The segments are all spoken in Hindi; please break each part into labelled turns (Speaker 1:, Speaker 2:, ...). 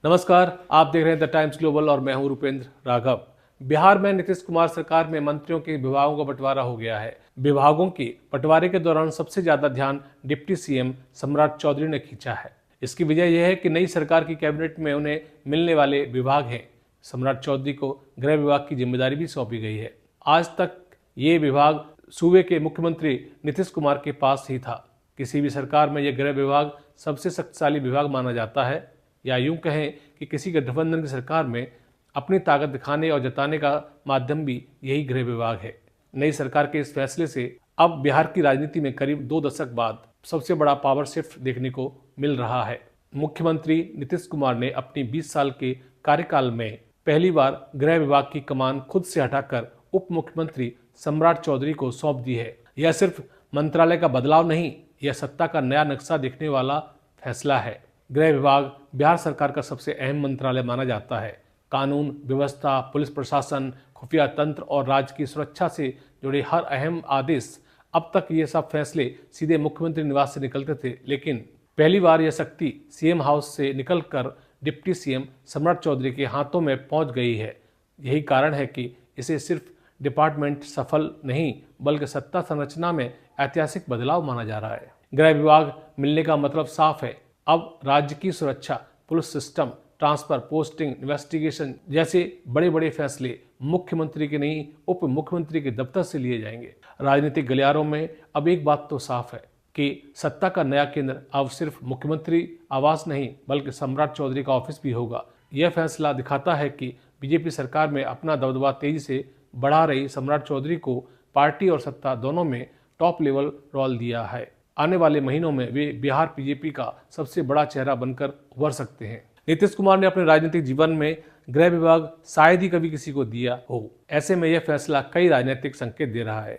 Speaker 1: नमस्कार, आप देख रहे हैं द टाइम्स ग्लोबल और मैं हूं रुपेंद्र राघव। बिहार में नीतीश कुमार सरकार में मंत्रियों के विभागों का बंटवारा हो गया है। विभागों के बंटवारे के दौरान सबसे ज्यादा ध्यान डिप्टी सीएम सम्राट चौधरी ने खींचा है। इसकी वजह यह है कि नई सरकार की कैबिनेट में उन्हें मिलने वाले विभाग हैं। सम्राट चौधरी को गृह विभाग की जिम्मेदारी भी सौंपी गई है। आज तक ये विभाग सूबे के मुख्यमंत्री नीतीश कुमार के पास ही था। किसी भी सरकार में यह गृह विभाग सबसे शक्तिशाली विभाग माना जाता है, या यूं कहें कि किसी गठबंधन की सरकार में अपनी ताकत दिखाने और जताने का माध्यम भी यही गृह विभाग है। नई सरकार के इस फैसले से अब बिहार की राजनीति में करीब 2 दशक बाद सबसे बड़ा पावर शिफ्ट देखने को मिल रहा है। मुख्यमंत्री नीतीश कुमार ने अपनी 20 साल के कार्यकाल में पहली बार गृह विभाग की कमान खुद से हटाकर उप मुख्यमंत्री सम्राट चौधरी को सौंप दी है। यह सिर्फ मंत्रालय का बदलाव नहीं, यह सत्ता का नया नक्शा देखने वाला फैसला है। गृह विभाग बिहार सरकार का सबसे अहम मंत्रालय माना जाता है। कानून व्यवस्था, पुलिस प्रशासन, खुफिया तंत्र और राज्य की सुरक्षा से जुड़े हर अहम आदेश, अब तक ये सब फैसले सीधे मुख्यमंत्री निवास से निकलते थे, लेकिन पहली बार यह शक्ति सीएम हाउस से निकलकर डिप्टी सीएम सम्राट चौधरी के हाथों में पहुंच गई है। यही कारण है कि इसे सिर्फ डिपार्टमेंट सफल नहीं, बल्कि सत्ता संरचना में ऐतिहासिक बदलाव माना जा रहा है। गृह विभाग मिलने का मतलब साफ है। अब राज्य की सुरक्षा, police system, transfer, posting, investigation जैसे बड़े बड़े फैसले मुख्यमंत्री के नहीं, उप मुख्यमंत्री के दफ्तर से लिए जाएंगे। राजनीतिक गलियारों में अब एक बात तो साफ है कि सत्ता का नया केंद्र अब सिर्फ मुख्यमंत्री आवास नहीं, बल्कि सम्राट चौधरी का ऑफिस भी होगा। यह फैसला दिखाता है कि बीजेपी सरकार में अपना दबदबा तेजी से बढ़ा रही सम्राट चौधरी को पार्टी और सत्ता दोनों में टॉप लेवल रोल दिया है। आने वाले महीनों में वे बिहार बीजेपी का सबसे बड़ा चेहरा बनकर उभर सकते हैं। नीतीश कुमार ने अपने राजनीतिक जीवन में गृह विभाग शायद ही कभी किसी को दिया हो। ऐसे में यह फैसला कई राजनीतिक संकेत दे रहा है।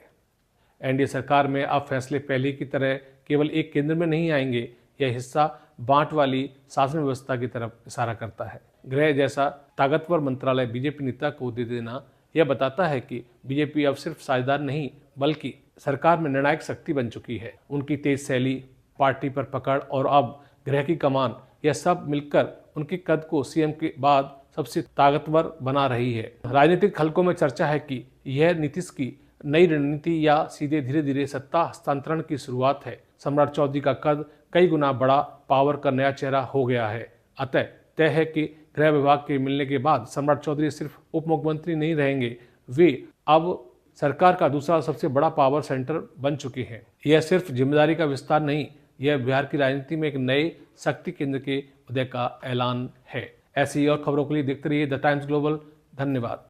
Speaker 1: एनडीए सरकार में अब फैसले पहले की तरह केवल एक केंद्र में नहीं आएंगे। यह हिस्सा बांट वाली शासन व्यवस्था की तरफ इशारा करता है। गृह जैसा ताकतवर मंत्रालय बीजेपी नेता को दे देना यह बताता है कि बीजेपी अब सिर्फ साझेदार नहीं, बल्कि सरकार में निर्णायक शक्ति बन चुकी है। उनकी तेज शैली, पार्टी पर पकड़ और अब गृह की कमान, यह सब मिलकर उनके कद को सीएम के बाद सबसे ताकतवर बना रही है। राजनीतिक हलकों में चर्चा है कि यह नीतीश की नई रणनीति या सीधे धीरे धीरे सत्ता हस्तांतरण की शुरुआत है। सम्राट चौधरी का कद कई गुना बड़ा पावर का नया चेहरा हो गया है। अतः तय है कि गृह विभाग के मिलने के बाद सम्राट चौधरी सिर्फ उप मुख्यमंत्री नहीं रहेंगे, वे अब सरकार का दूसरा सबसे बड़ा पावर सेंटर बन चुके हैं। यह सिर्फ जिम्मेदारी का विस्तार नहीं, यह बिहार की राजनीति में एक नए शक्ति केंद्र के उदय का ऐलान है। ऐसी और खबरों के लिए देखते रहिए द टाइम्स ग्लोबल। धन्यवाद।